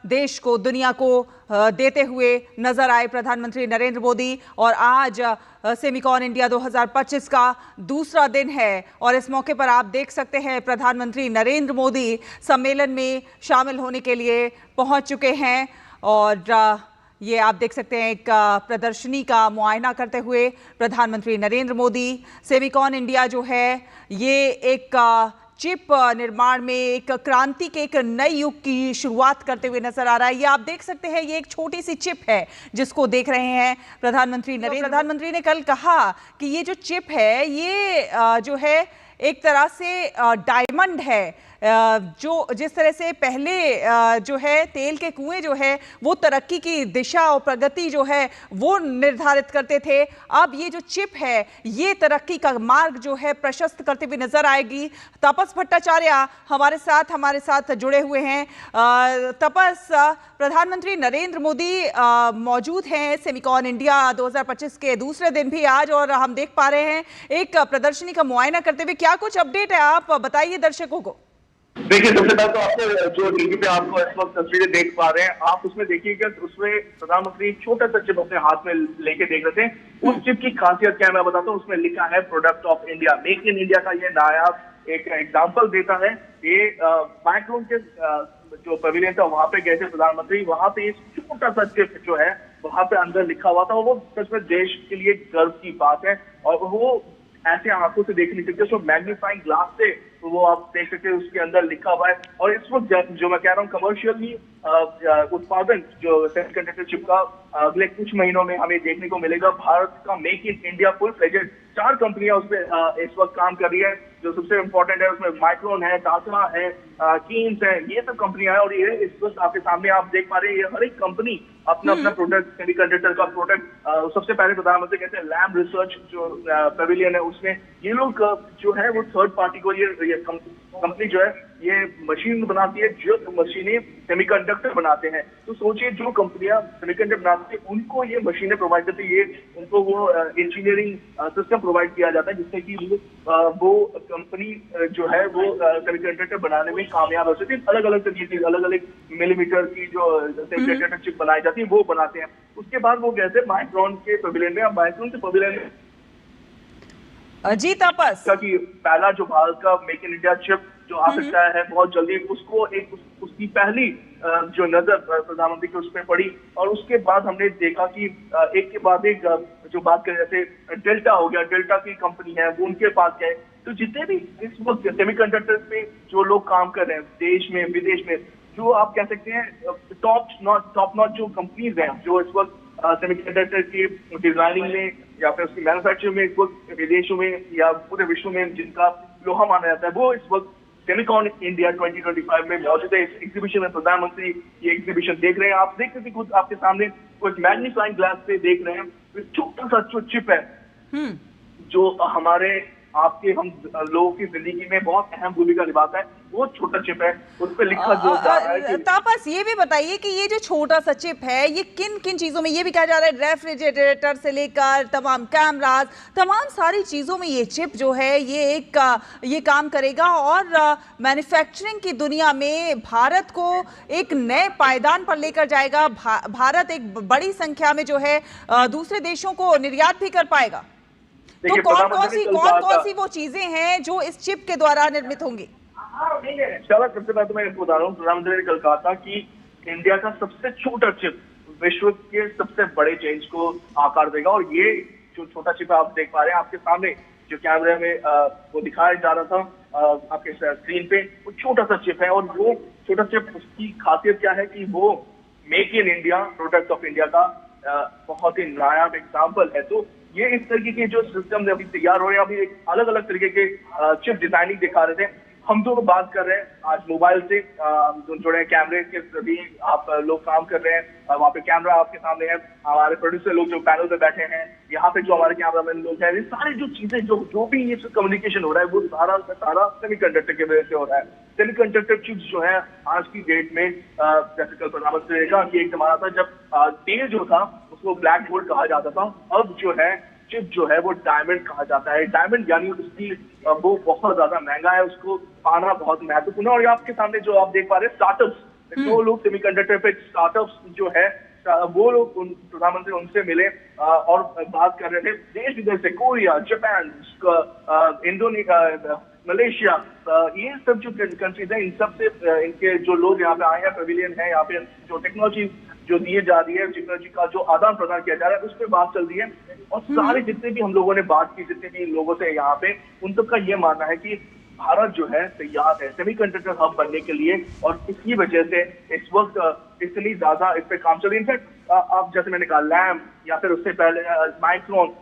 देश को, दुनिया को देते हुए नजर आए प्रधानमंत्री नरेंद्र मोदी। और आज सेमिकॉन इंडिया 2025 का दूसरा दिन है और इस मौके पर आप देख सकते हैं प्रधानमंत्री नरेंद्र मोदी सम्मेलन में शामिल होने के लिए पहुंच चुके हैं। और ये आप देख सकते हैं एक प्रदर्शनी का मुआयना करते हुए प्रधानमंत्री नरेंद्र मोदी। सेमिकॉन इंडिया जो है ये एक चिप निर्माण में एक क्रांति के, एक नए युग की शुरुआत करते हुए नजर आ रहा है। ये आप देख सकते हैं, ये एक छोटी सी चिप है जिसको देख रहे हैं प्रधानमंत्री ने कल कहा कि ये जो चिप है ये जो है एक तरह से डायमंड है। जो जिस तरह से पहले जो है तेल के कुएं जो है वो तरक्की की दिशा और प्रगति जो है वो निर्धारित करते थे, अब ये जो चिप है ये तरक्की का मार्ग जो है प्रशस्त करते हुए नजर आएगी। तपस भट्टाचार्य हमारे साथ जुड़े हुए हैं। तपस, प्रधानमंत्री नरेंद्र मोदी मौजूद हैं सेमिकॉन इंडिया 2025 के दूसरे दिन भी आज, और हम देख पा रहे हैं एक प्रदर्शनी का मुआयना करते हुए। क्या कुछ अपडेट है, आप बताइए दर्शकों को। देखिए, सबसे पहले तो आपको जो टीवी पे आपको इस वक्त तस्वीरें देख पा रहे हैं, आप उसमें देखिएगा, उसमें प्रधानमंत्री छोटा सा चिप अपने हाथ में लेके देख रहे थे। उस चिप की खासियत क्या है मैं बताता हूँ। उसमें लिखा है product of India, make in India का ये नायाब एक एग्जाम्पल देता है। ये माइक्रोन के जो पवेलियन था वहां पे गए थे प्रधानमंत्री, वहां पे एक छोटा सा चिप जो है वहां पे अंदर लिखा हुआ था। वो सच में देश के लिए गर्व की बात है और वो ऐसे आंखों से देख नहीं सकते, उसको मैग्नीफाइंग ग्लास से वो आप देख सकते हैं, उसके अंदर लिखा हुआ है। और इस वक्त जो मैं कह रहा हूँ कमर्शियली उत्पादन जो सेमीकंडक्टर चिप का अगले कुछ महीनों में हमें देखने को मिलेगा। भारत का make in India full fledged 4 कंपनियां उसमें इस वक्त काम कर रही है। जो सबसे इंपॉर्टेंट है उसमें माइक्रोन है, टाटा है, कीन्स है, ये सब कंपनियां हैं। और ये इस वक्त आपके सामने आप देख पा रहे हैं, ये हर एक कंपनी अपना अपना प्रोडक्ट, सेमीकंडक्टर का प्रोडक्ट। सबसे पहले प्रधानमंत्री कहते हैं लैब रिसर्च जो पेविलियन है उसमें ये लोग जो है वो थर्ड पार्टी को ये कंपनी जो है ये मशीन बनाती है, जो मशीनें सेमीकंडक्टर बनाते हैं। तो सोचिए जो कंपनियां सेमीकंडक्टर बनाती है उनको ये मशीनें प्रोवाइड करती है, ये उनको वो इंजीनियरिंग सिस्टम प्रोवाइड किया जाता है जिससे कि वो कंपनी जो है वो सेमीकंडक्टर बनाने में कामयाब हो सकती है। अलग अलग तरीके की, अलग अलग मिलीमीटर की जो सेमीकंडक्टर चिप बनाई जाती है वो बनाते हैं। उसके बाद वो गए थे माइक्रोन के पवेलियन में। अब माइक्रोन के पवेलियन में जी तापस, कि पहला जो भारत का मेक इन इंडिया चिप जो आ सकता है बहुत जल्दी, उसको एक उसकी पहली जो नजर प्रधानमंत्री की उस पर पड़ी। और उसके बाद हमने देखा कि एक के बाद एक जो बात करें, जैसे डेल्टा हो गया, डेल्टा की कंपनी है वो उनके पास गए। तो जितने भी इस वक्त सेमीकंडक्टर पे जो लोग काम कर रहे हैं देश में विदेश में, जो आप कह सकते हैं टॉप नॉट जो कंपनीज हैं जो इस वक्त सेमीकंडक्टर की डिजाइनिंग में या फिर उसकी मैन्युफैक्चरिंग में इस वक्त विदेशों में या पूरे विश्व में जिनका लोहा माना जाता है, वो इस वक्त सेमिकॉन इंडिया 2025 में मौजूद है। इस एग्जीबिशन में प्रधानमंत्री ये एग्जीबिशन देख रहे हैं। आप देख सकते खुद आपके सामने कुछ मैग्नीफाइंग ग्लास से देख रहे हैं। छोटा सा जो चिप है जो हमारे आपके हम लोगों की जिंदगी में बहुत अहम भूमिका निभाता है, वो छोटा चिप है, उस पर लिखा जो जा रहा है कि तापस ये भी बताइए कि ये जो छोटा सा चिप है ये किन किन चीजों में, ये भी कहा जा रहा है रेफ्रिजरेटर से लेकर तमाम कैमरास, तमाम सारी चीजों में ये चिप जो है ये काम करेगा और मैन्युफैक्चरिंग की दुनिया में भारत को एक नए पायदान पर लेकर जाएगा। भारत एक बड़ी संख्या में जो है दूसरे देशों को निर्यात भी कर पाएगा। तो कौन सी वो चीजें हैं जो इस चिप के द्वारा निर्मित होंगी? चलो, सबसे पहले तो मैं बता रहा हूँ, प्रधानमंत्री ने कल कहा था कि इंडिया का सबसे छोटा चिप विश्व के सबसे बड़े चेंज को आकार देगा। और ये जो छोटा चिप आप देख पा रहे हैं आपके सामने जो कैमरे में वो दिखाया जा रहा था आपके स्क्रीन पे, वो छोटा सा चिप है। और वो छोटा चिप उसकी खासियत क्या है कि वो make in India, product of India का बहुत ही नायाब एग्जाम्पल है। तो ये इस तरीके के जो सिस्टम अभी तैयार हो रहे हैं, अभी एक अलग अलग तरीके के चिप डिजाइनिंग दिखा रहे थे। हम दोनों बात कर रहे हैं आज मोबाइल से, जो जुड़े हैं कैमरे के भी आप लोग काम कर रहे हैं, वहाँ पे कैमरा आपके सामने है, हमारे प्रोड्यूसर लोग जो पैनल पे बैठे हैं, यहाँ पे जो हमारे कैमरामैन लोग हैं, ये सारी जो चीजें जो भी ये कम्युनिकेशन हो रहा है वो सारा सेमीकंडक्टर की वजह से हो रहा है। सेमीकंडक्टर चिप्स जो है आज की डेट में, जैसे कल प्रधानमंत्री ने कहा कि एक जमाना था जब तेल जो था उसको ब्लैक गोल्ड कहा जाता था, अब जो है चिप जो है वो डायमंड कहा जाता है। डायमंड यानी उसकी वो बहुत ज्यादा महंगा है, उसको पाना बहुत महत्वपूर्ण है। और आपके सामने जो आप देख पा रहे हैं स्टार्टअप्स जो लोग सेमीकंडक्टर पे स्टार्टअप्स जो है वो लोग प्रधानमंत्री उनसे मिले और बात कर रहे थे देश विदेश से, कोरिया, जापान, इंडोनेशिया, मलेशिया, ये सब जो कंट्रीज हैं इन सब से इनके जो लोग यहाँ पे आए हैं, पेविलियन है यहाँ पे, जो टेक्नोलॉजी जो दिए जा रही है, टेक्नोलॉजी का जो आदान प्रदान किया जा रहा है उस पर बात चल रही है। और सारे जितने भी हम लोगों ने बात की, जितने भी लोगों से यहाँ पे, उन सबका ये मानना है कि भारत जो है तैयार है सेमीकंडक्टर हब बनने के लिए, और इसी वजह से इस वक्त इतनी ज्यादा इस पे काम चल रही है। इनफैक्ट आप जैसे मैंने कहा लैम या फिर उससे पहले माइक्रोन,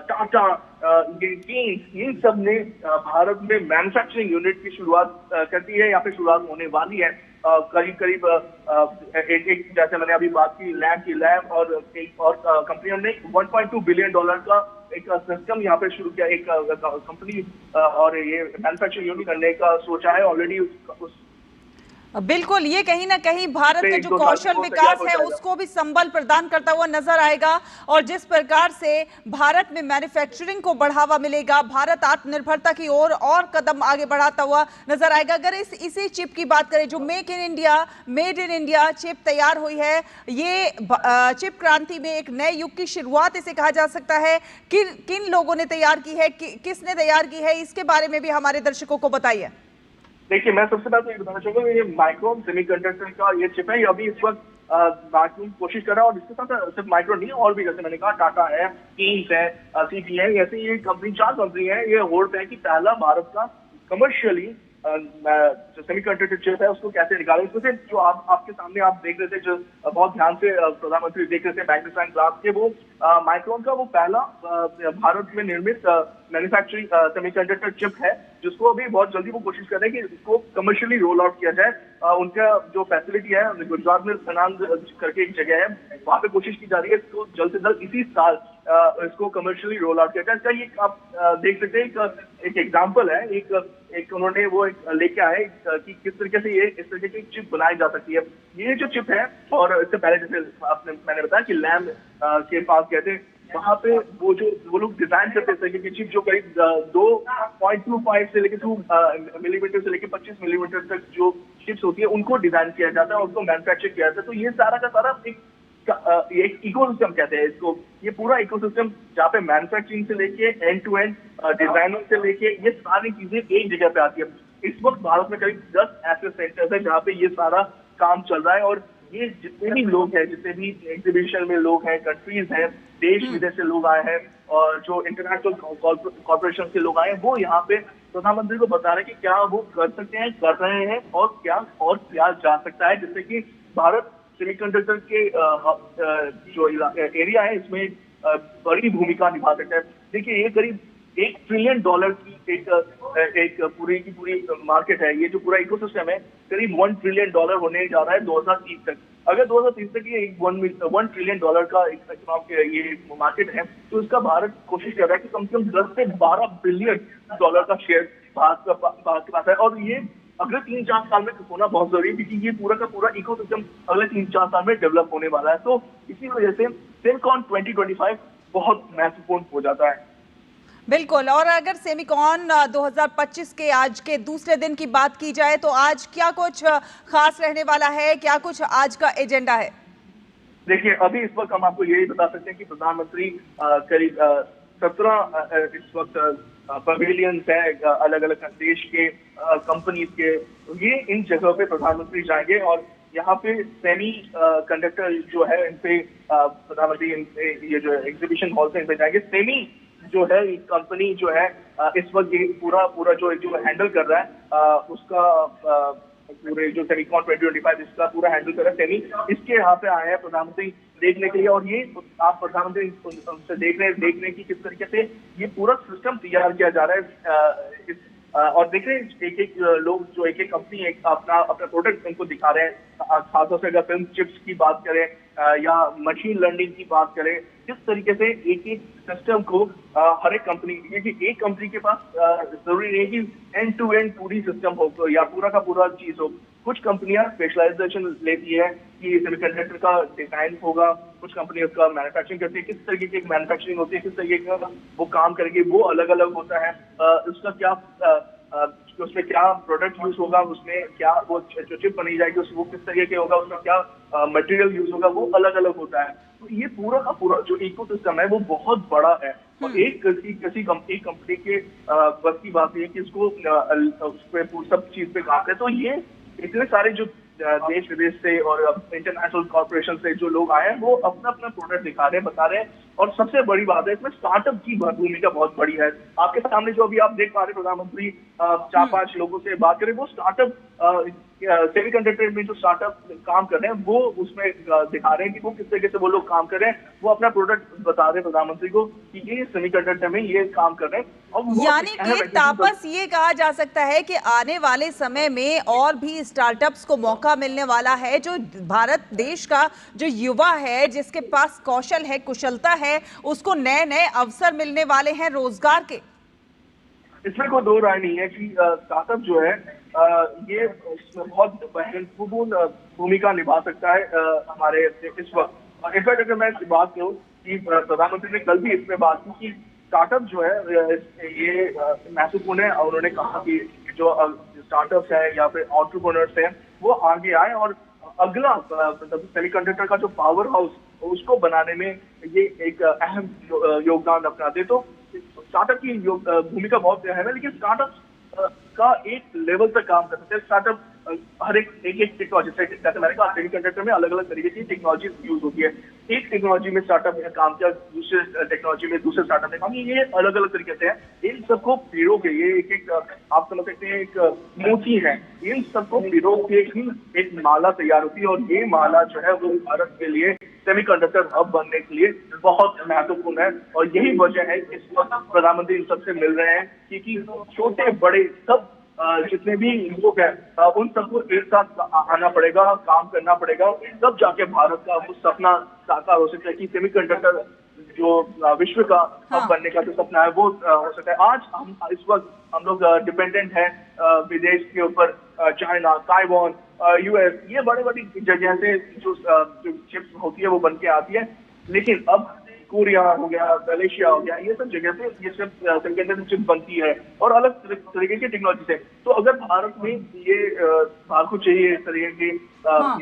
टाटा, इन सब ने भारत में मैन्युफैक्चरिंग यूनिट की शुरुआत कर दी है या फिर शुरुआत होने वाली है। करीब करीब एक जैसे मैंने अभी बात की लैम और एक और कंपनियों ने $1.2 बिलियन का एक सिस्टम यहाँ पे शुरू किया, एक कंपनी और ये मैन्युफैक्चरिंग यूनिट करने का सोचा है ऑलरेडी। बिल्कुल, ये कहीं ना कहीं भारत का जो कौशल विकास है उसको भी संबल प्रदान करता हुआ नजर आएगा, और जिस प्रकार से भारत में मैन्युफैक्चरिंग को बढ़ावा मिलेगा, भारत आत्मनिर्भरता की ओर और कदम आगे बढ़ाता हुआ नजर आएगा। अगर इसी चिप की बात करें, जो मेड इन इंडिया चिप तैयार हुई है, ये चिप क्रांति में एक नए युग की शुरुआत इसे कहा जा सकता है। किन लोगों ने तैयार की है, किसने तैयार की है, इसके बारे में भी हमारे दर्शकों को बताइए। देखिए, मैं सबसे पहले तो ये बताना चाहूंगा कि ये माइक्रोन सेमीकंडक्टर का ये चिप है, ये अभी इस वक्त माइक्रोन कोशिश कर रहा है, और इसके साथ सिर्फ माइक्रोन नहीं और भी, जैसे मैंने कहा टाटा है, कीन्स है, सीटी है, ऐसे ये कंपनी 4 कंपनी है, ये होल्ड है कि पहला भारत का कमर्शियली जो सेमीकंडक्टर चिप है उसको कैसे निकालें। उसमें जो आपके सामने आप देख रहे थे, जो बहुत ध्यान से प्रधानमंत्री देख रहे थे मैग्नीफाइंग ग्लास के, वो माइक्रोन का वो पहला भारत में निर्मित मैन्युफैक्चरिंग सेमीकंडक्टर चिप है, जिसको अभी बहुत जल्दी वो कोशिश कर रहे हैं कि इसको कमर्शियली रोल आउट किया जाए। उनका जो फैसिलिटी है गुजरात में सनांद करके एक जगह है, वहां पे कोशिश की जा रही है इसको जल्द से जल्द इसी साल इसको कमर्शियली रोल आउट किया जाए। इसका ये आप देख सकते हैं, एक एग्जाम्पल है, एक उन्होंने वो लेके आए कि किस तरीके से ये इस तरीके की चिप बनाई जा सकती है। ये जो चिप है, और इससे पहले जैसे मैंने बताया कि लैम के पास गए थे, वहां पे वो लोग डिजाइन करते थे कि चिप जो करीब 2.25 से लेकर 2 मिलीमीटर से लेकर 25 मिलीमीटर तक जो चिप्स होती है उनको डिजाइन किया जाता है, उनको मैन्युफैक्चर किया जाता है। तो ये सारा का सारा एक इकोसिस्टम कहते हैं इसको, ये पूरा इकोसिस्टम जहाँ पे मैन्युफैक्चरिंग से लेके एंड टू एंड डिजाइनिंग से लेके ये सारी चीजें एक जगह पे आती है। इस वक्त भारत में करीब 10 ऐसे सेंटर्स है जहाँ पे ये सारा काम चल रहा है, और ये जितने भी लोग हैं, जितने भी एग्जीबिशन में लोग हैं, कंट्रीज हैं, देश विदेश से लोग आए हैं, और जो इंटरनेशनल कॉर्पोरेशन के लोग आए हैं, वो यहाँ पे प्रधानमंत्री को बता रहे हैं कि क्या वो कर सकते हैं, कर रहे हैं, और क्या जा सकता है, जिससे कि भारत सेमीकंडक्टर के जो एरिया है इसमें बड़ी भूमिका निभा सकता है। देखिए, ये करीब $1 ट्रिलियन की एक पूरी की पूरी मार्केट है। ये जो पूरा इकोसिस्टम है करीब $1 ट्रिलियन होने जा रहा है 2030 तक। अगर 2030 तक ये $1 ट्रिलियन का ये मार्केट है, तो इसका भारत कोशिश कर रहा है कि कम से कम 10 से 12 बिलियन डॉलर का शेयर भारत के पास है। और ये अगले 3-4 साल में होना बहुत जरूरी है, क्योंकि ये पूरा का पूरा इकोसिस्टम अगले 3-4 साल में डेवलप होने वाला है। तो इसी वजह से सेमिकॉन 2025 बहुत महत्वपूर्ण हो जाता है। बिल्कुल, और अगर सेमिकॉन 2025 के आज के दूसरे दिन की बात की जाए, तो आज क्या कुछ खास रहने वाला है, क्या कुछ आज का एजेंडा है? देखिए, अभी इस वक्त हम आपको यही बता सकते हैं कि प्रधानमंत्री करीब 17 इस वक्त पवेलियंस है अलग अलग देश के कंपनीज के, ये इन जगहों पे प्रधानमंत्री जाएंगे, और यहाँ पे सेमी कंडक्टर जो है इन पे प्रधानमंत्री ये जो एग्जीबिशन हॉल से इन पे जाएंगे। सेमी जो है कंपनी जो है इस वक्त ये पूरा जो हैंडल कर रहा है उसका पूरे जो सेमिकॉन 2025 इसका पूरा हैंडल कर रहा है सेमी, इसके यहाँ पे आए हैं प्रधानमंत्री देखने के लिए। और ये आप प्रधानमंत्री उनसे देखने की किस तरीके से ये पूरा सिस्टम तैयार किया जा रहा है। और देख रहे हैं एक लोग जो एक कंपनी अपना प्रोडक्ट उनको दिखा रहे हैं। खासतौर से अगर फिल्म चिप्स की बात करें या मशीन लर्निंग की बात करें, किस तरीके से एक सिस्टम को हर एक कंपनी, क्योंकि एक कंपनी के पास जरूरी नहीं कि एंड टू एंड पूरी सिस्टम हो या पूरा का पूरा चीज हो। कुछ कंपनियां स्पेशलाइजेशन लेती है कि सेमीकंडक्टर का डिजाइन होगा, कुछ कंपनी उसका मैन्युफैक्चरिंग करती है, किस तरीके की मैन्युफैक्चरिंग होती है, किस तरीके का वो काम करेगी, वो अलग अलग होता है। उसका क्या कि उसमें क्या प्रोडक्ट यूज होगा, उसमें क्या वो जो चिप बनी जाएगी वो किस तरीके के होगा, उसमें क्या मटेरियल यूज होगा, वो अलग अलग होता है। तो ये पूरा का पूरा जो इकोसिस्टम है वो बहुत बड़ा है और एक कंपनी के बस की बात है कि इसको उस पे सब चीज पे काम करे। तो ये इतने सारे जो देश विदेश से और इंटरनेशनल कॉर्पोरेशन से जो लोग आए हैं वो अपना अपना प्रोडक्ट दिखा रहे हैं, बता रहे हैं। और सबसे बड़ी बात है इसमें स्टार्टअप की भूमिका बहुत बड़ी है। आपके सामने जो अभी आप देख पा रहे प्रधानमंत्री 4-5 लोगों से बात करें, वो स्टार्टअप सेमीकंडक्टर में जो स्टार्टअप काम कर रहे हैं वो उसमें दिखा रहे हैं कि वो किस तरीके से वो लोग काम कर रहे हैं। वो अपना प्रोडक्ट बता रहे हैं प्रधानमंत्री को कि ये सेमीकंडक्टर में ये काम कर रहे हैं। और यानी कि तापस ये कहा जा सकता है कि आने वाले समय में और भी स्टार्टअप्स को मौका मिलने वाला है। जो भारत देश का जो युवा है, जिसके पास कौशल है, कुशलता है, उसको नए नए अवसर मिलने वाले हैं रोजगार के। इसमें कोई दो राय नहीं है कि स्टार्टअप जो है ये इसमें बहुत महत्वपूर्ण भूमिका निभा सकता है हमारे इस वक्त। इनफैक्ट अगर मैं बात करूँ कि प्रधानमंत्री ने कल भी इसमें बात की कि स्टार्टअप जो है ये महत्वपूर्ण है। और उन्होंने कहा कि जो स्टार्टअप्स है या फिर एंटरप्रेन्योर्स हैं वो आगे आए और अगला सेमीकंडक्टर का जो पावर हाउस उसको बनाने में ये एक अहम योगदान अपना दे। तो स्टार्टअप की भूमिका बहुत अहम है, लेकिन स्टार्टअप का एक लेवल तक काम कर सकते हैं। स्टार्टअप हर एक टेक्नोलॉजी, जैसे मैंने कहा सेमीकंडक्टर में अलग अलग तरीके की टेक्नोलॉजी यूज होती है। एक टेक्नोलॉजी में स्टार्टअप ने काम किया, दूसरे टेक्नोलॉजी में दूसरे स्टार्टअप ने काम किया, ये अलग अलग तरीके से है। इन सबको पिरो के ये एक आप समझ सकते हैं एक मोती है। इन सबको पिरो के ही एक माला तैयार होती है और ये माला जो है वो भारत के लिए सेमीकंडक्टर हब बनने के लिए बहुत महत्वपूर्ण है। और यही वजह है कि इस वक्त प्रधानमंत्री इन सबसे मिल रहे हैं क्योंकि छोटे बड़े सब जितने भी लोग हैं उन सबको एक साथ आना पड़ेगा, काम करना पड़ेगा, तब जाके भारत का वो सपना साकार हो सकता है कि सेमीकंडक्टर जो विश्व का हब बनने का जो सपना है वो हो सकता है। आज हम इस वक्त हम लोग डिपेंडेंट हैं विदेश के ऊपर, चाइना, ताइवान, यूएस, ये बड़ी बड़ी जगह से जो चिप्स होती है वो बन के आती है। लेकिन अब कोरिया हो गया, मलेशिया हो गया, ये सब जगह से ये सब सेमीकंडक्टर चिप बनती है और अलग तरीके की टेक्नोलॉजी से। तो अगर भारत में ये भारत को चाहिए इस तरीके की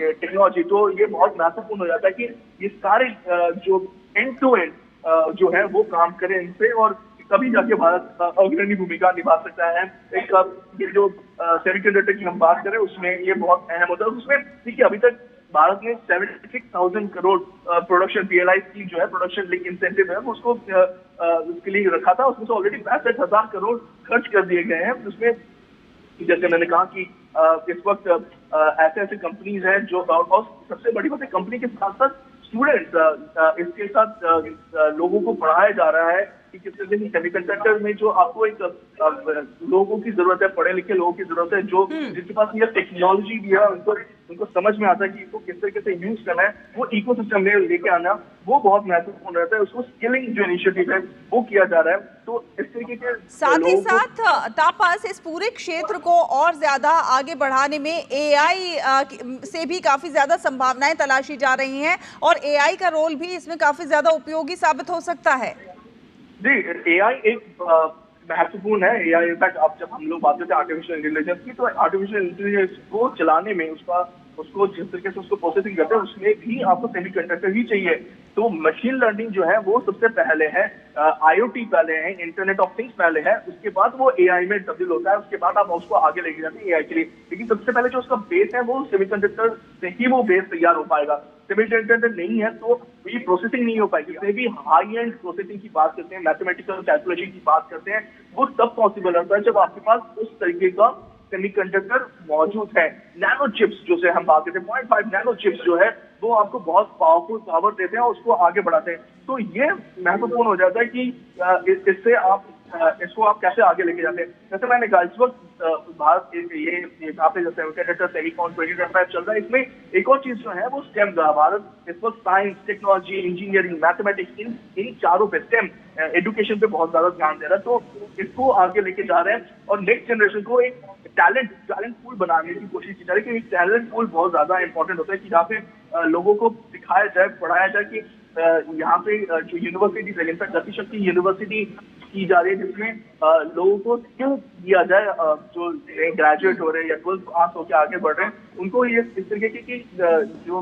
ये टेक्नोलॉजी, तो ये बहुत महत्वपूर्ण हो जाता है कि ये सारे जो एंड टू एंड जो है वो काम करें इन पे और तभी जाके भारत अग्रणी भूमिका निभा सकता है। एक ये जो सेमीकंडक्टर की हम बात करें उसमें ये बहुत अहम होता है। उसमें देखिए अभी तक भारत ने 76,000 करोड़ प्रोडक्शन PLI की जो है प्रोडक्शन लिंक इंसेंटिव है उसको उसके लिए रखा था। उसमें से ऑलरेडी 65,000 करोड़ खर्च कर दिए गए हैं। उसमें जैसे मैंने कहा कि इस वक्त ऐसे ऐसे कंपनीज हैं जो और सबसे बड़ी बात है कंपनी के साथ साथ स्टूडेंट्स इसके साथ लोगों को पढ़ाया जा रहा है कि किस तरीके से सेमीकंडक्टर में जो आपको एक लोगों की जरूरत है, पढ़े लिखे लोगों की जरूरत है, जो जिनके पास ये टेक्नोलॉजी भी है, उनको समझ में आता है कि इसको किस तरीके से यूज करना है, वो इकोसिस्टम में लेके आना वो बहुत महत्वपूर्ण रहता है। उसको स्किलिंग जो इनिशिएटिव है वो किया जा रहा है। तो इस तरीके के साथ ही साथ तापस इस पूरे क्षेत्र को और ज्यादा आगे बढ़ाने में AI से भी काफी ज्यादा संभावनाएं तलाशी जा रही हैं और AI का रोल भी इसमें काफी ज्यादा उपयोगी साबित हो सकता है। जी, AI एक महत्वपूर्ण है। AI इनफैक्ट आप जब हम लोग बात करते हैं आर्टिफिशियल इंटेलिजेंस की, तो आर्टिफिशियल इंटेलिजेंस को चलाने में उसको जिस तरीके से उसको प्रोसेसिंग करते हैं उसमें भी आपको सेमीकंडक्टर ही चाहिए। तो मशीन लर्निंग जो है वो सबसे पहले है, IoT पहले है, इंटरनेट ऑफ थिंग्स पहले है, उसके बाद वो AI में तब्दील होता है, उसके बाद आप उसको आगे लेके जाते हैं AI के लिए। लेकिन सबसे पहले जो उसका बेस है वो सेमीकंडक्टर से ही वो बेस तैयार हो पाएगा। सेमीकंडक्टर नहीं है तो ये प्रोसेसिंग नहीं हो पाएगी। जितने भी हाई एंड प्रोसेसिंग की बात करते हैं, मैथमेटिकल कैलकुलेशन की बात करते हैं, वो तब पॉसिबल होता है जब आपके पास उस तरीके का सेमीकंडक्टर मौजूद है। नैनो चिप्स जो से हम बात करते हैं, 0.5 नैनो चिप्स जो है वो आपको बहुत पावरफुल पावर देते हैं और उसको आगे बढ़ाते हैं। तो ये महत्वपूर्ण हो जाता है कि इससे आप इसको आप कैसे आगे लेके जाते हैं। जैसे मैंने कहा इस वक्त भारत ये यहाँ पे जैसे सेमीकंडक्टर सेमीकॉन 2025 चल रहा है, इसमें एक और चीज जो है वो स्टेम का। भारत इस वक्त साइंस, टेक्नोलॉजी, इंजीनियरिंग, मैथमेटिक्स इन चारों पे स्टेम एजुकेशन पे बहुत ज्यादा ध्यान दे रहा है। तो इसको आगे लेके जा रहे हैं और नेक्स्ट जनरेशन को एक टैलेंट पूल बनाने की कोशिश की जा रही है। कि टैलेंट पूल बहुत ज्यादा इंपॉर्टेंट होता है कि जहाँ पे लोगों को सिखाया जाए, पढ़ाया जाए कि यहाँ पे जो यूनिवर्सिटीज है, इनफैक्ट गतिशक्ति यूनिवर्सिटी की जा रही है जिसमें लोगों को स्किल दिया जाए, जो ग्रेजुएट हो रहे हैं या 12th पास होकर आगे बढ़ रहे हैं उनको ये इस तरीके की जो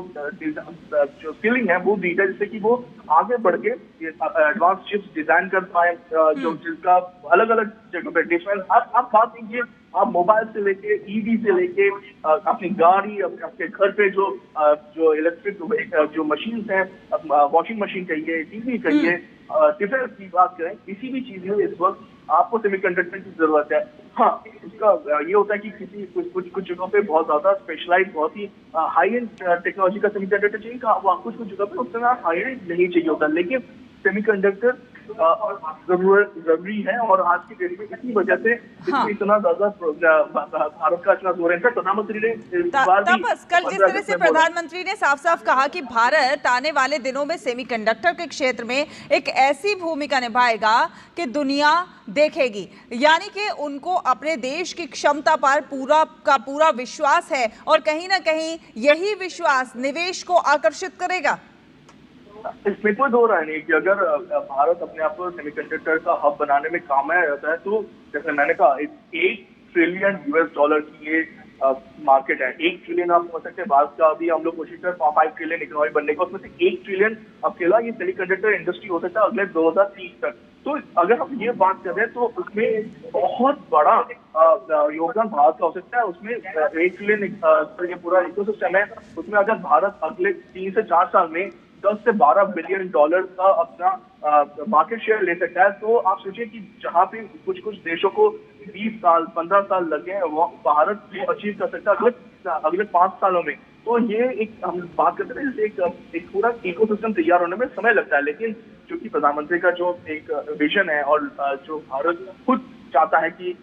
स्किलिंग है वो दी जाए जिससे कि वो आगे बढ़ के एडवांस चिप्स डिजाइन कर पाए, जो जिसका अलग अलग जगह पे डिफरेंस। आप बात कीजिए, आप मोबाइल से लेके ईवी से लेके अपनी गाड़ी, आपके घर पे जो इलेक्ट्रिक जो मशीन है, वॉशिंग मशीन कहिए, टीवी कहिए, डिफरेंस की बात करें, किसी भी चीज में इस वक्त आपको सेमीकंडक्टर की जरूरत है। हाँ, इसका ये होता है कि कुछ जगहों पे बहुत ज्यादा स्पेशलाइज, बहुत ही हाई एंड टेक्नोलॉजी का सेमीकंडक्टर चाहिए, कुछ जगह पे उतना हाई एंड नहीं चाहिए होता, लेकिन सेमीकंडक्टर जरूरी है। और आज की डेट में इसी वजह से इतना ज्यादा भारत का इतना जोर है। प्रधानमंत्री ने तापस, कल जिस तरह से प्रधानमंत्री ने साफ साफ कहा कि भारत आने वाले दिनों में सेमीकंडक्टर के क्षेत्र में एक ऐसी भूमिका निभाएगा कि दुनिया देखेगी, यानी कि उनको अपने देश की क्षमता पर पूरा विश्वास है और कहीं ना कहीं यही विश्वास निवेश को आकर्षित करेगा। इसमें कोई दो राय नहीं कि अगर भारत अपने आप को सेमीकंडक्टर का हब बनाने में कामयाब रहता है तो जैसे मैंने कहा, $1 ट्रिलियन की ये मार्केट है। 1 ट्रिलियन आप समझ सकते हैं, भारत का अभी हम लोग कोशिश कर 5 ट्रिलियन इकोनॉमी बनने का, उसमें से 1 ट्रिलियन अकेला ये सेमीकंडक्टर इंडस्ट्री हो सकता है अगले 2030 तक। तो अगर हम ये बात कर रहे हैं तो उसमें बहुत बड़ा योगदान भारत का हो सकता है। उसमें 1 ट्रिलियन ये पूरा इकोसिस्टम है, उसमें अगर भारत अगले 3 से 4 साल में 10 से 12 बिलियन डॉलर का अपना मार्केट शेयर ले सकता है, तो आप सोचिए कि जहां पे कुछ देशों को 20 साल 15 साल लगे हैं, वो भारत वो अचीव कर सकता है अगले 5 सालों में। तो ये एक हम बात करते हैं एक पूरा इकोसिस्टम तैयार होने में समय लगता है, लेकिन क्योंकि प्रधानमंत्री का जो एक विजन है और जो भारत खुद चाहता है कि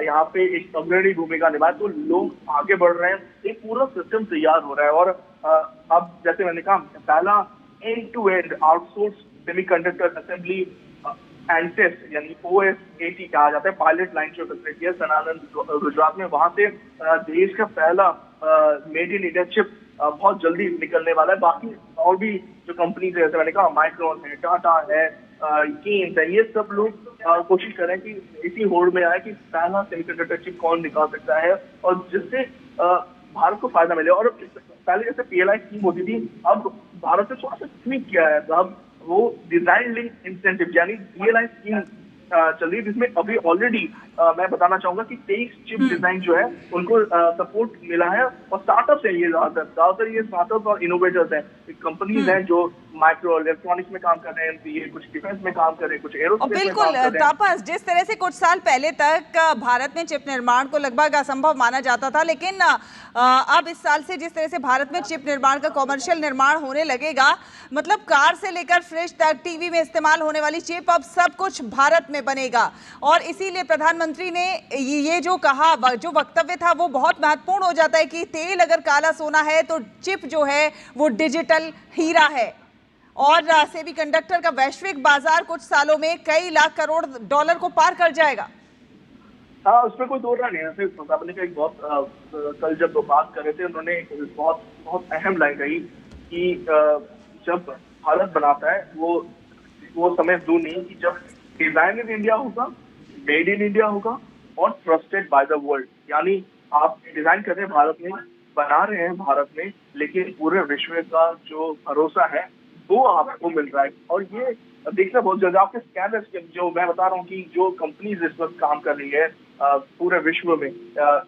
यहाँ पे एक अग्रणी भूमिका निभाए, तो लोग आगे बढ़ रहे हैं, एक पूरा सिस्टम तैयार हो रहा है। और अब जैसे मैंने कहा, पहला end to end outsource semiconductor assembly and test यानी OSAT कहा जाता है, पायलट लाइन जो फैसिलिटी है सनातन गुजरात में, वहां से देश का पहला मेड इन इंडिया चिप बहुत जल्दी निकलने वाला है। बाकी और भी जो कंपनीज है, जैसे मैंने कहा माइक्रोन है, टाटा है, केन्स है, ये सब लोग कोशिश कर रहे हैं कि इसी होड़ में आए कि पहला सेमीकंडक्टर चिप कौन निकाल सकता है और जिससे भारत को फायदा मिले। और पहले जैसे PLI स्कीम होती थी, अब भारत ने थोड़ा सा ट्वीक किया है, अब वो डिजाइन लिंक इंसेंटिव यानी DLI स्कीम चल रही है, जिसमें अभी ऑलरेडी मैं बताना चाहूंगा कि 23 चिप डिजाइन जो है उनको सपोर्ट मिला है। और स्टार्टअप्स है, ये ज्यादातर ये स्टार्टअप और इनोवेटर्स हैं, कंपनीज हैं जो माइक्रो इलेक्ट्रॉनिक्स में काम कर रहे हैं, ये कुछ डिफेंस में काम कर रहे हैं, कुछ एरोस्पेस में काम कर रहे हैं। बिल्कुल तापस, जिस तरह से कुछ साल पहले तक भारत में चिप निर्माण को लगभग असंभव माना जाता था, लेकिन अब इस साल से जिस तरह से भारत में चिप निर्माण का कॉमर्शियल निर्माण होने लगेगा, मतलब कार से लेकर फ्रिज तक, टीवी में इस्तेमाल होने वाली चिप, अब सब कुछ भारत में बनेगा। और इसीलिए प्रधानमंत्री ने ये जो कहा, जो वक्तव्य था वो बहुत महत्वपूर्ण हो जाता है कि तेल अगर काला सोना है तो चिप जो है वो डिजिटल हीरा है। और सेमीकंडक्टर का वैश्विक बाजार कुछ सालों में कई लाख करोड़ डॉलर को पार कर जाएगा। हाँ, उसमें कोई दो राय नहीं है। प्रधानमंत्री का एक बहुत कल जब वो बात कर रहे थे, उन्होंने बहुत अहम लाइन कही कि जब भारत बनाता है वो समय दूर नहीं कि जब डिजाइन इन इंडिया होगा, मेड इन इंडिया होगा और ट्रस्टेड बाय द वर्ल्ड। यानी आप डिजाइन कर रहे हैं भारत में, बना रहे हैं भारत में, लेकिन पूरे विश्व का जो भरोसा है वो आपको मिल रहा है। और ये देखना बहुत जल्दी, आपके स्कैनर्स जो मैं बता रहा हूँ कि जो कंपनीज इस वक्त काम कर रही है पूरे विश्व में,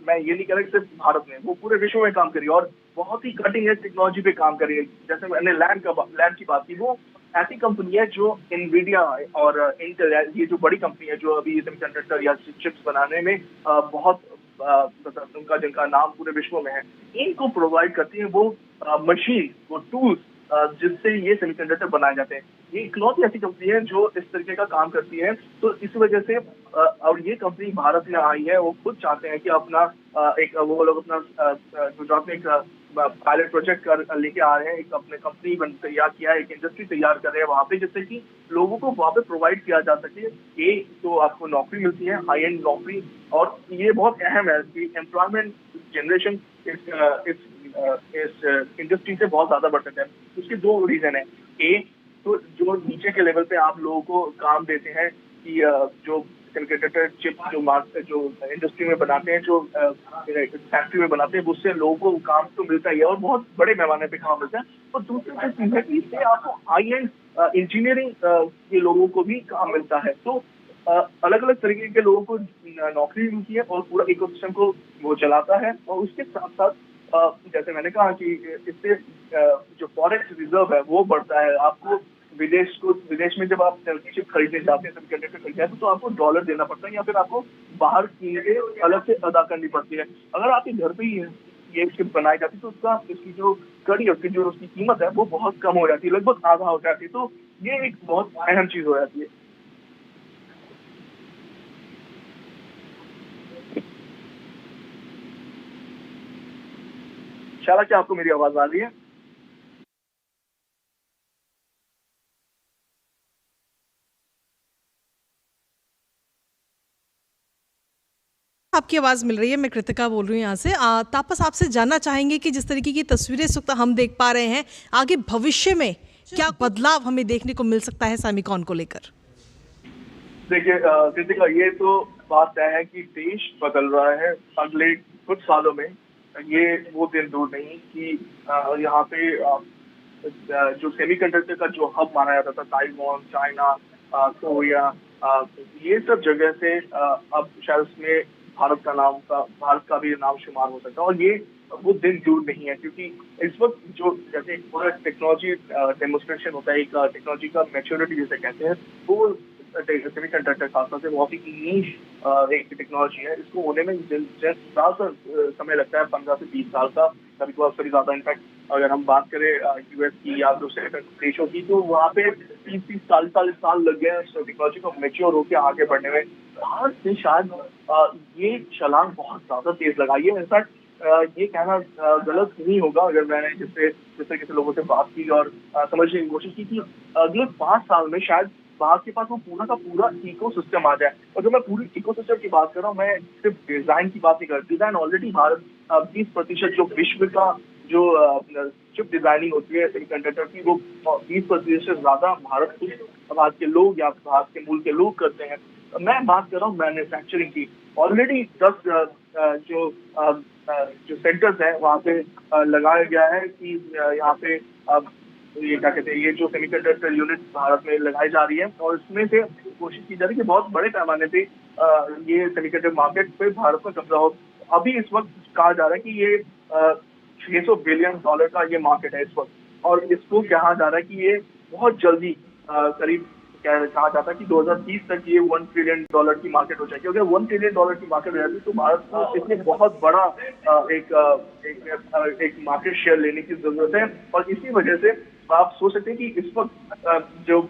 मैं ये नहीं कह रहा कि सिर्फ भारत में, वो पूरे विश्व में काम कर रही है और बहुत ही कटिंग एज टेक्नोलॉजी पे काम कर रही है। जैसे मैंने लैब की बात की, वो ऐसी कंपनी है जो NVIDIA और इंटेल, ये जो बड़ी कंपनी है जो अभी सेमीकंडक्टर या चिप्स बनाने में बहुत मतलब जिनका नाम पूरे विश्व में है, इनको प्रोवाइड करती है वो मशीन, वो टूल्स जिससे ये सेमीकंडक्टर बनाए जाते हैं। ये इकलौती ऐसी कंपनी है जो इस तरीके का काम करती है। तो इस वजह से और ये कंपनी भारत में आई है, वो खुद चाहते हैं कि अपना वो लोग अपना गुजरात में एक पायलट प्रोजेक्ट लेके आ रहे हैं, एक अपने कंपनी तैयार किया है, एक इंडस्ट्री तैयार कर रहे हैं वहाँ पे, जिससे कि लोगों को वहाँ पे प्रोवाइड किया जा सके। एक तो आपको नौकरी मिलती है, हाई एंड नौकरी, और ये बहुत अहम है कि एम्प्लॉयमेंट जनरेशन इस इंडस्ट्री से बहुत ज्यादा बढ़ सकता है। उसके दो रीजन है। एक तो जो नीचे के लेवल पे आप लोगों को काम देते हैं, कि जो सेमीकंडक्टर चिप जो इंडस्ट्री में बनाते हैं, जो फैक्ट्री में बनाते हैं, उससे लोगों को काम तो मिलता ही है और बहुत बड़े पैमाने पे काम मिलता है। और दूसरी जो चीज है कि इससे आपको हाई एंड इंजीनियरिंग के लोगों को भी काम मिलता है। तो अलग अलग तरीके के लोगों को नौकरी मिलती है और पूरा इकोसिस्टम को वो चलाता है। और उसके साथ साथ जैसे मैंने कहा कि इससे जो फॉरेक्स रिजर्व है वो बढ़ता है। आपको विदेश में जब आप चिप खरीदने जाते हैं, सेमीकंडक्टर खरीदते हैं, तो आपको डॉलर देना पड़ता है या फिर आपको बाहर कीमतें अलग से अदा करनी पड़ती है। अगर आपके घर पे ही ये चिप बनाई जाती है तो इसकी जो कड़ी उसकी जो उसकी कीमत है वो बहुत कम हो जाती है, लगभग आधा हो जाती है। तो ये एक बहुत अहम चीज हो जाती है। शाला, क्या आपको मेरी आवाज आ रही है? आपकी आवाज़ मिल रही है। मैं कृतिका बोल रही हूँ यहाँ से। तापस, आपसे जानना चाहेंगे कि जिस तरीके की तस्वीरें इस वक्त हम देख पा रहे हैं, आगे भविष्य में क्या बदलाव हमें देखने को मिल सकता है सेमिकॉन को लेकर? देखिए कृतिका, ये तो बात तय है कि देश बदल रहा है अगले कुछ सालों में। ये वो दिन दूर नहीं कि यहाँ पे जो सेमीकंडक्टर का जो हब माना जाता था, ताइवान, चाइना, कोरिया, ये सब जगह से अब शायद उसमें भारत का भी नाम शुमार हो सकता है। और ये वो दिन दूर नहीं है, क्योंकि इस वक्त जो जैसे पूरा टेक्नोलॉजी डेमोन्स्ट्रेशन होता है, एक टेक्नोलॉजी का मैच्योरिटी जिसे कहते हैं, वो सेमीकंडक्टर खासतौर से बहुत ही नीश एक टेक्नोलॉजी है। इसको होने में ज्यादा समय लगता है, 15 से 20 साल का, कभी कभी ज्यादा। इनफैक्ट अगर हम बात करें यूएस की या दूसरे देशों की, तो वहाँ पे 30-40 साल लग गए उस टेक्नोलॉजी को मैच्योर होकर आगे बढ़ने में। भारत ने शायद ये छलांग बहुत ज्यादा तेज लगाई है। इनफैक्ट ये कहना गलत नहीं होगा अगर मैंने जिससे लोगों से बात की और समझने की कोशिश की कि अगले 5 साल में शायद भारत के पास वो पूरा का पूरा इकोसिस्टम आ जाए। और जब मैं पूरी इकोसिस्टम की बात कर रहा हूँ, मैं सिर्फ डिजाइन की बात नहीं कर रहा। डिजाइन ऑलरेडी भारत 20% जो विश्व का जो चिप डिजाइनिंग होती है सेमीकंडक्टर की, वो 20% से ज्यादा भारत के लोग या भारत के मूल के लोग करते हैं। मैं बात कर रहा हूँ मैन्युफैक्चरिंग की। ऑलरेडी 10 जो सेंटर्स हैं वहाँ पे लगाया गया है कि यहाँ पे ये क्या कहते हैं, ये जो सेमीकंडक्टर यूनिट भारत में लगाई जा रही है, और इसमें से कोशिश की जा रही है कि बहुत बड़े पैमाने पे ये सेमीकंडक्टर मार्केट पे भारत का कब्जा हो। अभी इस वक्त कहा जा रहा है कि ये $600 बिलियन का ये मार्केट है इस वक्त, और इसको कहा जा रहा है कि ये बहुत जल्दी करीब कहा जाता है कि 2030 तक ये $1 ट्रिलियन की मार्केट हो जाएगी। अगर $1 ट्रिलियन की मार्केट हो जाती तो भारत को इसमें बहुत बड़ा एक मार्केट शेयर लेने की जरूरत है। और इसी वजह से आप सोच सकते हैं कि इस वक्त जो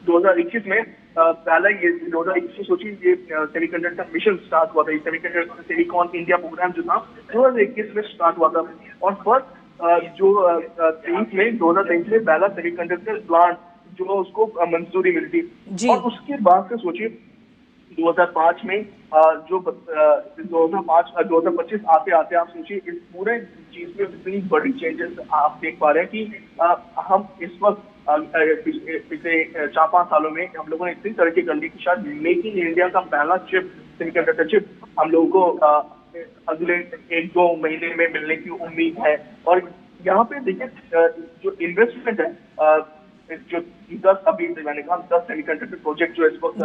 2021 में पहला ये 2021 में सोचिए, ये सेमीकंडक्टर मिशन स्टार्ट हुआ था। ये सेमीकंडक्टर सेमिकॉन इंडिया प्रोग्राम जो था 2021 में स्टार्ट हुआ था। और फर्स्ट जो 2023 में पहला सेमीकंडक्टर प्लांट जो उसको मंजूरी मिली थी। और उसके बाद से सोचिए 2005 में जो 2025 आते आते आप सोचिए इस पूरे चीज में इतनी बड़ी चेंजेस आप देख पा रहे हैं कि हम इस वक्त पिछले 4-5 सालों में हम लोगों ने इतनी तरक्की कर ली कि शायद मेक इन इंडिया का पहला चिप, सेमीकंडक्टर चिप, हम लोगों को अगले 1-2 महीने में मिलने की उम्मीद है। और यहाँ पे देखिए जो इन्वेस्टमेंट है, जो 10 अभी मैंने कहा 10 सेमीकंडक्टर प्रोजेक्ट जो इस वक्त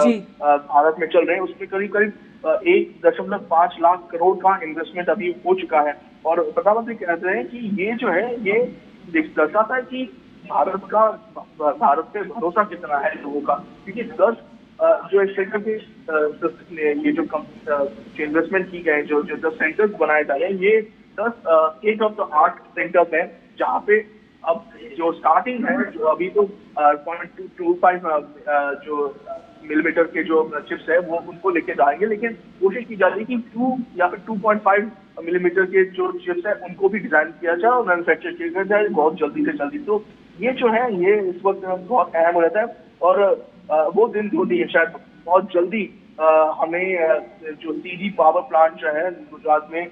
भारत में चल रहे हैं, उसमें करीब 1.5 लाख करोड़ का इन्वेस्टमेंट अभी हो चुका है। और प्रधानमंत्री कहते हैं कि ये जो है ये दर्शाता है कि भारत पे भरोसा कितना है लोगों का, क्योंकि 10 जो इस सेक्टर के ये जो इन्वेस्टमेंट की गए, जो 10 सेंटर्स बनाए जा रहे हैं, ये 10 state of the art centres हैं, जहाँ पे अब जो स्टार्टिंग है, जो अभी तो 0.25 जो मिलीमीटर के जो चिप्स है वो उनको लेके जाएंगे, लेकिन कोशिश की जा रही है कि 2 या फिर 2.5 मिलीमीटर के जो चिप्स है उनको भी डिजाइन किया जाए और मैन्युफैक्चर किया जाए बहुत जल्दी से जल्दी। तो ये जो है ये इस वक्त बहुत अहम हो जाता है। और वो दिन दूर नहीं है, शायद बहुत जल्दी हमें जो सीजी पावर प्लांट जो है गुजरात में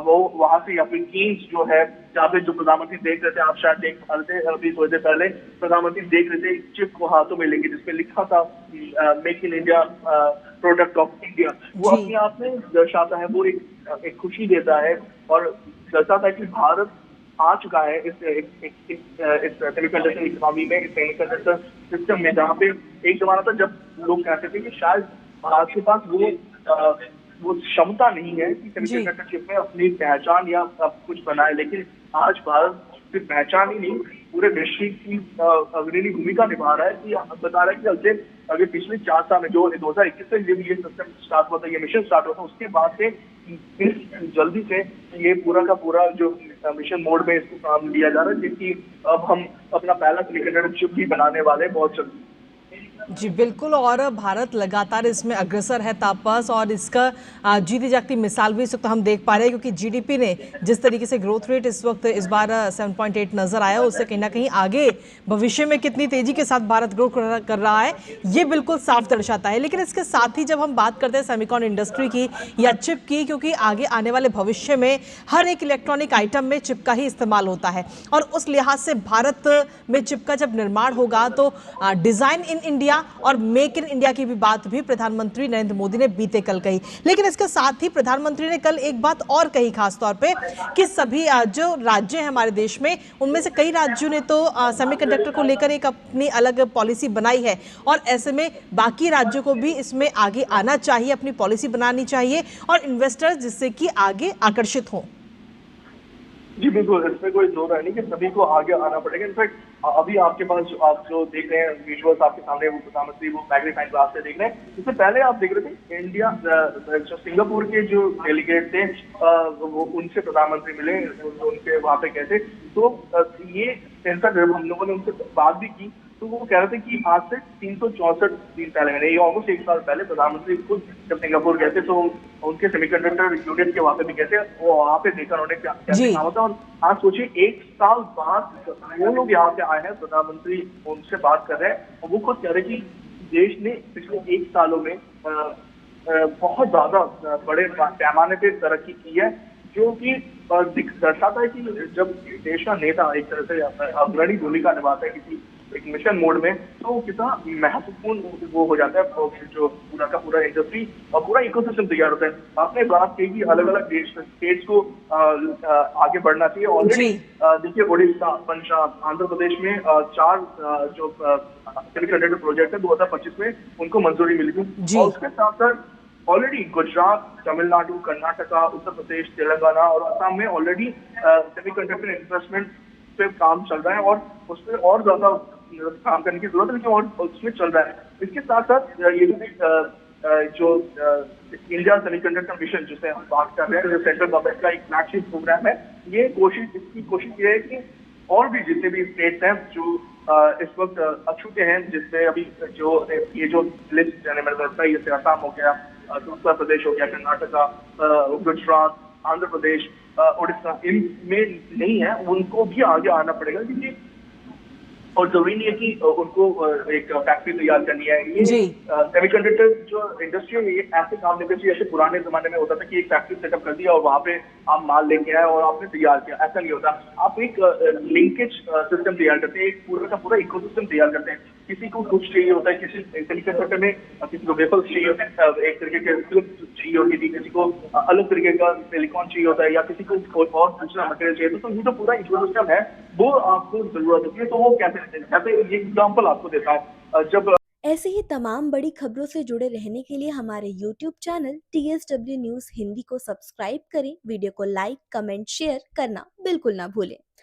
वो वहां से, या फिर केम्स जो है जहाँ पे जो प्रधानमंत्री देख रहे थे, आप शायद देख पा रहे थे अभी थोड़ी देर पहले, प्रधानमंत्री देख रहे थे चिप को हाथों में लेके जिसपे लिखा था make in India, product of India. वो जी। अपने आप में दर्शाता है, वो एक खुशी देता है और दर्शाता है कि भारत आ चुका है इस सेमीकंडक्टर इकोनॉमी में, इस सेमीकंडक्टर सिस्टम में, जहाँ पे एक जमाना था जब लोग कहते थे कि शायद भारत के पास वो क्षमता नहीं है कि सेमीकंडक्टर चिप में अपनी पहचान या कुछ बनाए। लेकिन आज भारत सिर्फ पहचान ही नहीं, पूरे विश्व की अग्रणी भूमिका निभा रहा है। कि बता रहा है कि अगर पिछले 4 साल में, जो 2021 से जब ये सिस्टम स्टार्ट हुआ था, ये मिशन स्टार्ट हुआ था, उसके बाद से जल्दी से ये पूरा का पूरा जो मिशन मोड में इसको काम लिया जा रहा है, जिसकी अब हम अपना पहला सेमीकंडक्टर चिप भी बनाने वाले हैं बहुत जल्दी। जी बिल्कुल, और भारत लगातार इसमें अग्रसर है तापस, और इसका जीती जागती मिसाल भी इस वक्त हम देख पा रहे हैं, क्योंकि जीडीपी ने जिस तरीके से ग्रोथ रेट इस वक्त इस बार 7.8 नजर आया, उससे कहीं ना कहीं आगे भविष्य में कितनी तेजी के साथ भारत ग्रो कर रहा है ये बिल्कुल साफ दर्शाता है। लेकिन इसके साथ ही जब हम बात करते हैं सेमीकॉन इंडस्ट्री की या चिप की, क्योंकि आगे आने वाले भविष्य में हर एक इलेक्ट्रॉनिक आइटम में चिप का ही इस्तेमाल होता है, और उस लिहाज से भारत में चिप का जब निर्माण होगा तो डिजाइन इन इंडिया और मेक इन इंडिया की भी बात भी प्रधानमंत्री नरेंद्र मोदी ने बीते कल कही। लेकिन इसके साथ ही प्रधानमंत्री ने कल एक बात और कही खास तौर पे, कि सभी जो राज्य हैं हमारे देश में, उनमें से कई राज्यों ने तो सेमीकंडक्टर को लेकर एक अपनी अलग पॉलिसी बनाई है, और ऐसे में बाकी राज्यों को भी इसमें आगे आना चाहिए, अपनी पॉलिसी बनानी चाहिए, और इन्वेस्टर्स जिससे कि आगे आकर्षित हों। जी बिल्कुल, इसमें कोई दो राय नहीं कि सभी को आगे आना पड़ेगा। इनफैक्ट अभी आपके पास आप जो देख रहे हैं विजुअल्स आपके सामने, वो प्रधानमंत्री वो मैग्नीफाइंग ग्लास से देख रहे हैं। इससे पहले आप देख रहे थे इंडिया जो सिंगापुर के जो डेलीगेट थे, वो उनसे प्रधानमंत्री मिले, उनके वहां पे गए थे। तो ये इनका जब हम लोगों ने उनसे बात भी की तो वो कह रहे थे कि आज से 364 दिन पहले, मैंने ये ऑलमोस्ट 1 साल पहले प्रधानमंत्री खुद जब सिंगापुर गए थे तो उनके सेमीकंडक्टर यूनिट के वहां पे भी गए थे, वो वहां पे देखा उन्होंने क्या क्या होता। और आज सोचिए 1 साल बाद वो लोग यहाँ पे आए हैं, प्रधानमंत्री उनसे बात कर रहे हैं, और वो खुद कह रहे हैं कि देश ने पिछले 1 सालों में बहुत ज्यादा बड़े पैमाने पे तरक्की की है, जो कि दर्शाता है कि जब देश का नेता एक तरह से अग्रणी भूमिका निभाता है किसी एक मिशन मोड में, तो कितना महत्वपूर्ण वो हो जाता है, जो पूरा का पूरा इंडस्ट्री और पूरा इकोसिस्टम तैयार होता है। आपने बात की कि अलग अलग स्टेट्स को आगे बढ़ना चाहिए। ऑलरेडी देखिए उड़ीसा, पंजाब, आंध्र प्रदेश में 4 जो सेमीकंडक्टर प्रोजेक्ट है 2025 में उनको मंजूरी मिली थी। और उसके साथ साथ ऑलरेडी गुजरात, तमिलनाडु, कर्नाटका, उत्तर प्रदेश, तेलंगाना और असम में ऑलरेडी सेमीकंडक्टर इन्वेस्टमेंट पे काम चल रहा है, और उसमें और ज्यादा काम करने की जरूरत है, लेकिन और उसमें चल रहा है। इसके साथ साथ ये जो इंडिया सेमीकंडक्टर मिशन जिसे हम बात कर रहे हैं, जो सेंट्रल गवर्नमेंट का एक फ्लैगशिप प्रोग्राम है, इसकी कोशिश ये है कि और भी जितने भी स्टेट्स हैं जो इस वक्त अछूते हैं, जिसमें अभी ये जो लिस्ट मैंने बताया, जैसे असम हो गया, उत्तर प्रदेश हो गया, कर्नाटका, गुजरात, आंध्र प्रदेश, उड़ीसा, इनमें नहीं है, उनको भी आगे आना पड़ेगा। क्योंकि और जरूरी नहीं है कि उनको एक फैक्ट्री तैयार करनी है। ये सेमीकंडक्टर जो इंडस्ट्री है, ये ऐसे काम नहीं चाहिए जैसे पुराने जमाने में होता था कि एक फैक्ट्री सेटअप कर दिया और वहां पे आप माल लेके आए और आपने तैयार किया। ऐसा नहीं होता। आप एक लिंकेज सिस्टम तैयार करते हैं, एक पूरा का पूरा इकोसिस्टम तैयार करते हैं। किसी को कुछ चाहिए होता है, किसी सेमीकंडक्टर में किसी को वेफर्स चाहिए होते हैं, एक तरीके के फिल्म चाहिए होती है, किसी को अलग तरीके का सिलिकॉन चाहिए होता है, या किसी को कोई और दूसरा मटेरियल चाहिए। तो ये जो पूरा इकोसिस्टम है वो आपको जरूरत होती है। तो वो कैसे ये एग्जाम्पल आपको देता हूँ। जब ऐसे ही तमाम बड़ी खबरों से जुड़े रहने के लिए हमारे YouTube channel TSW news Hindi को सब्सक्राइब करें। वीडियो को लाइक, कमेंट, शेयर करना बिल्कुल ना भूलें।